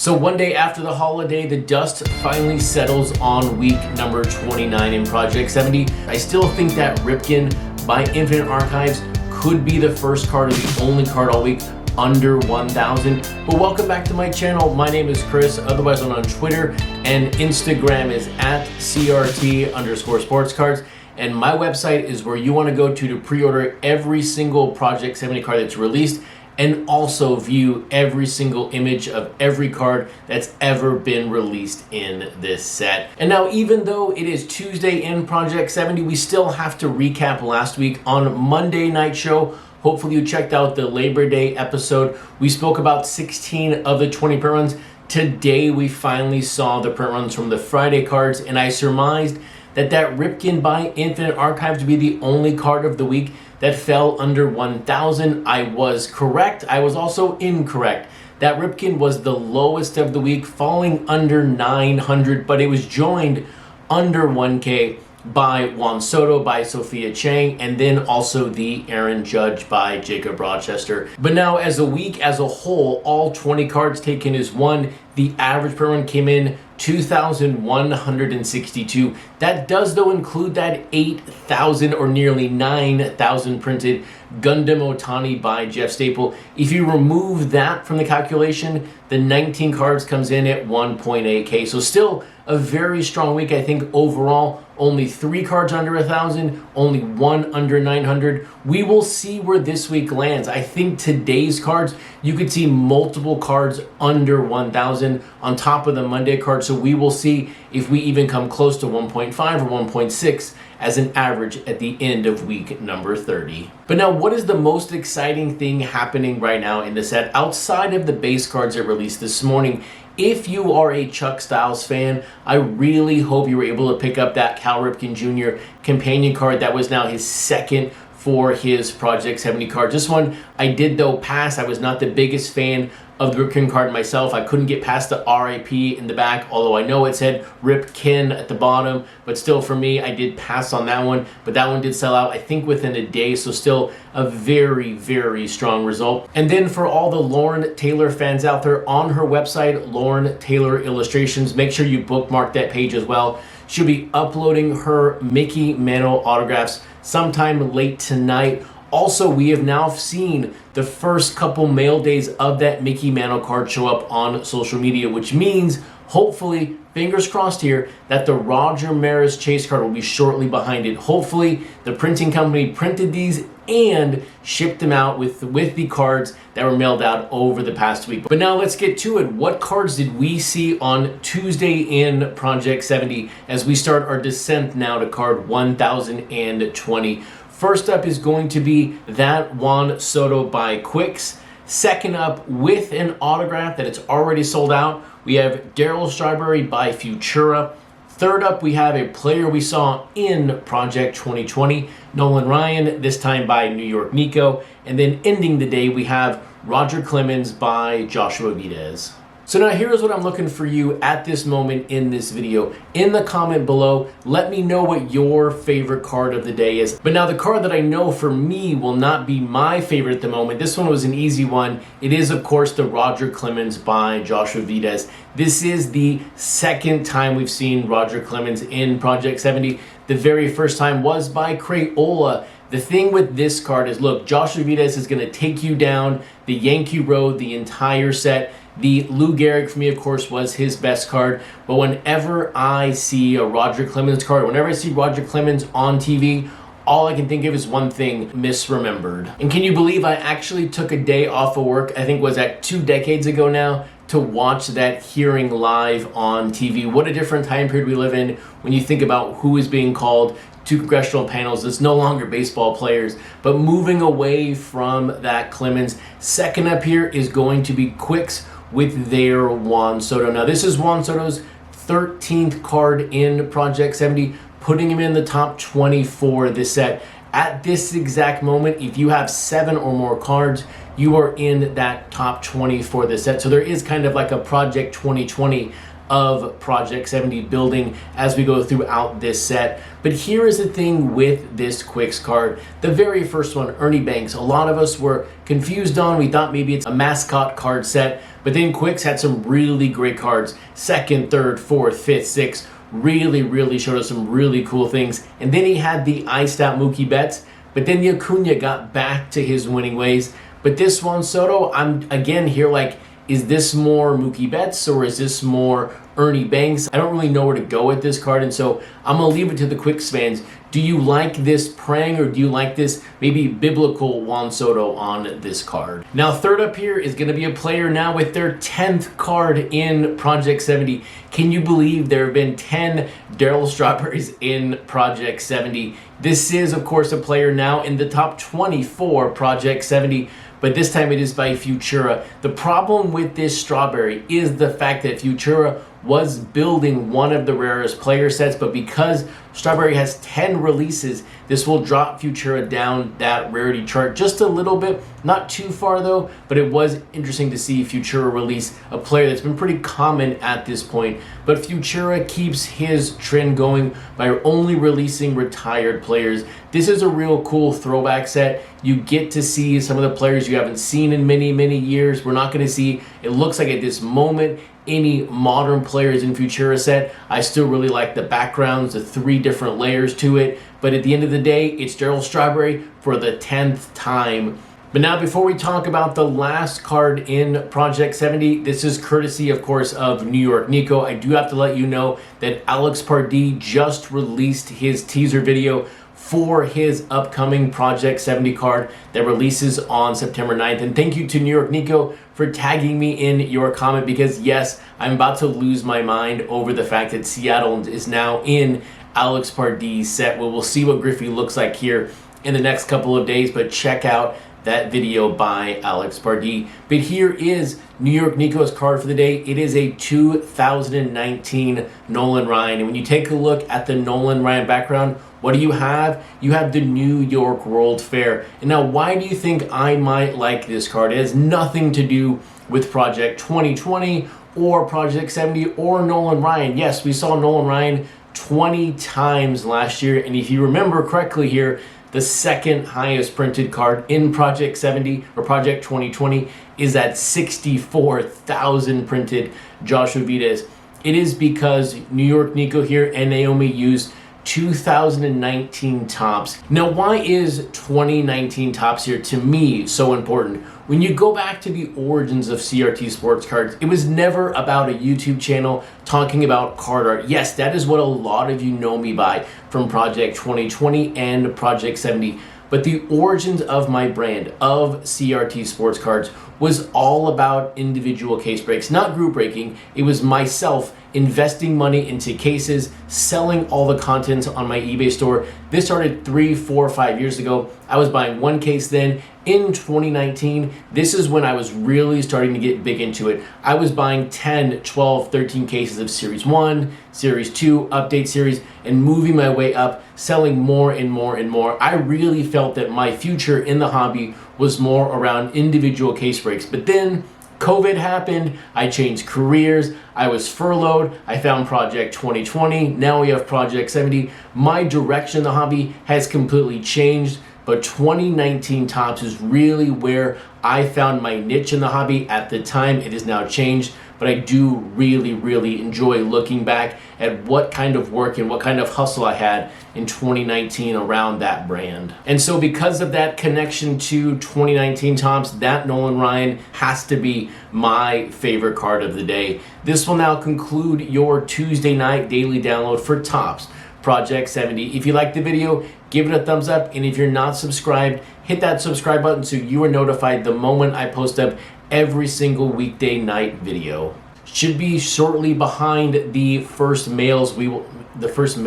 So one day after the holiday, the dust finally settles on week number 29 in Project 70. I still think that Ripken by Infinite Archives could be the first card or the only card all week under 1,000. But welcome back to my channel. My name is Chris, otherwise known on Twitter, and Instagram is at CRT_Sportscards. And my website is where you want to go to pre-order every single Project 70 card that's released, and also view every single image of every card that's ever been released in this set. And now, even though it is Tuesday in Project 70, we still have to recap last week on Monday Night Show. Hopefully you checked out the Labor Day episode. We spoke about 16 of the 20 print runs. Today we finally saw the print runs from the Friday cards, and I surmised that Ripken by Infinite Archives to be the only card of the week that fell under 1,000. I was correct. I was also incorrect. That Ripken was the lowest of the week, falling under 900, but it was joined under 1K by Juan Soto, by Sophia Chang, and then also the Aaron Judge by Jacob Rochester. But now, as a week as a whole, all 20 cards taken as one, the average per run came in 2,162. That does, though, include that 8,000 or nearly 9,000 printed Gundam Otani by Jeff Staple. If you remove that from the calculation, the 19 cards comes in at 1.8K. So still a very strong week, I think, overall. Only 3 cards under 1,000, only 1 under 900. We will see where this week lands. I think today's cards, you could see multiple cards under 1,000 on top of the Monday card. So we will see if we even come close to 1.5 or 1.6 as an average at the end of week number 30. But now, what is the most exciting thing happening right now in the set outside of the base cards that released this morning? If you are a Chuck Styles fan, I really hope you were able to pick up that Cal Ripken Jr. companion card. That was now his second for his Project 70 card. This one I did, though, pass. I was not the biggest fan of the Ripken card myself. I couldn't get past the RIP in the back, although I know it said Ripken at the bottom, but still, for me, I did pass on that one. But that one did sell out, I think, within a day, so still a very, very strong result. And then for all the Lauren Taylor fans out there, on her website, Lauren Taylor Illustrations, make sure you bookmark that page as well. She'll be uploading her Mickey Mantle autographs sometime late tonight. Also, we have now seen the first couple mail days of that Mickey Mantle card show up on social media, which means, hopefully, fingers crossed here, that the Roger Maris Chase card will be shortly behind it. Hopefully, the printing company printed these and shipped them out with the cards that were mailed out over the past week. But now let's get to it. What cards did we see on Tuesday in Project 70 as we start our descent now to card 1,020? First up is going to be that Juan Soto by Quicks. Second up, with an autograph that it's already sold out, we have Darryl Strawberry by Futura. Third up, we have a player we saw in Project 2020, Nolan Ryan, this time by New York Nico. And then ending the day, we have Roger Clemens by Joshua Videz. So now here's what I'm looking for you at this moment in this video. In the comment below, let me know what your favorite card of the day is. But now the card that I know for me will not be my favorite at the moment. This one was an easy one. It is, of course, the Roger Clemens by Joshua Videz. This is the second time we've seen Roger Clemens in Project 70. The very first time was by Crayola. The thing with this card is, look, Joshua Videz is going to take you down the Yankee Road the entire set. The Lou Gehrig, for me, of course, was his best card. But whenever I see a Roger Clemens card, whenever I see Roger Clemens on TV, all I can think of is one thing: misremembered. And can you believe I actually took a day off of work, I think was that 2 decades ago now, to watch that hearing live on TV? What a different time period we live in when you think about who is being called to congressional panels. It's no longer baseball players, but moving away from that Clemens. Second up here is going to be Quicks with their Juan Soto. Now, this is Juan Soto's 13th card in Project 70, putting him in the top 20 for this set. At this exact moment, if you have 7 or more cards, you are in that top 20 for this set. So there is kind of like a Project 2020 of Project 70 building as we go throughout this set. But here is the thing with this Quicks card. The very first one, Ernie Banks, a lot of us were confused on. We thought maybe it's a mascot card set, But then Quicks had some really great cards. Second, third, fourth, fifth, sixth. Really showed us some really cool things. And then he had the iced out Mookie Betts. But then the Acuna got back to his winning ways. But this Juan Soto, I'm again here like, is this more Mookie Betts or is this more Ernie Banks? I don't really know where to go with this card, and so I'm going to leave it to the Quicks fans. Do you like this praying, or do you like this maybe biblical Juan Soto on this card? Now, third up here is going to be a player now with their 10th card in Project 70. Can you believe there have been 10 Darryl Strawberries in Project 70? This is, of course, a player now in the top 24 Project 70. But this time it is by Futura. The problem with this Strawberry is the fact that Futura was building one of the rarest player sets, but because Strawberry has 10 releases, this will drop Futura down that rarity chart just a little bit. Not too far though, but it was interesting to see Futura release a player that's been pretty common at this point. But Futura keeps his trend going by only releasing retired players. This is a real cool throwback set. You get to see some of the players you haven't seen in many years. We're not going to see, it looks like at this moment, any modern players in Futura set. I still really like the backgrounds, the 3 different layers to it. But at the end of the day, it's Darryl Strawberry for the 10th time. But now, before we talk about the last card in Project 70, this is courtesy, of course, of New York Nico. I do have to let you know that Alex Pardee just released his teaser video for his upcoming Project 70 card that releases on September 9th. And thank you to New York Nico for tagging me in your comment, because yes, I'm about to lose my mind over the fact that Seattle is now in Alex Pardee's set. Well, we'll see what Griffey looks like here in the next couple of days, but check out that video by Alex Pardee. But here is New York Nico's card for the day. It is a 2019 Nolan Ryan. And when you take a look at the Nolan Ryan background, what do you have? You have the New York World Fair. And now, why do you think I might like this card? It has nothing to do with Project 2020 or Project 70 or Nolan Ryan. Yes, we saw Nolan Ryan 20 times last year. And if you remember correctly here, the second highest printed card in Project 70 or Project 2020 is at 64,000 printed Joshua Vides. It is because New York Nico here and Naomi used 2019 tops. Now, why is 2019 tops here to me so important? When you go back to the origins of CRT Sportscards, it was never about a YouTube channel talking about card art. Yes, that is what a lot of you know me by from Project 2020 and Project 70. But the origins of my brand, of CRT Sportscards, was all about individual case breaks, not group breaking. It was myself investing money into cases, selling all the contents on my eBay store. This started 3, 4, 5 years ago. I was buying one case then. In 2019, this is when I was really starting to get big into it. I was buying 10, 12, 13 cases of Series 1, Series 2, Update Series, and moving my way up, selling more and more and more. I really felt that my future in the hobby was more around individual case breaks. But then COVID happened, I changed careers, I was furloughed, I found Project 2020, now we have Project 70. My direction in the hobby has completely changed, but 2019 tops is really where I found my niche in the hobby at the time. It has now changed, but I do really enjoy looking back at what kind of work and what kind of hustle I had in 2019 around that brand. And so because of that connection to 2019 tops, that Nolan Ryan has to be my favorite card of the day. This will now conclude your Tuesday night daily download for Topps Project 70. If you liked the video, give it a thumbs up, and if you're not subscribed, hit that subscribe button so you are notified the moment I post up every single weekday night video. Should be shortly behind the first mails. The first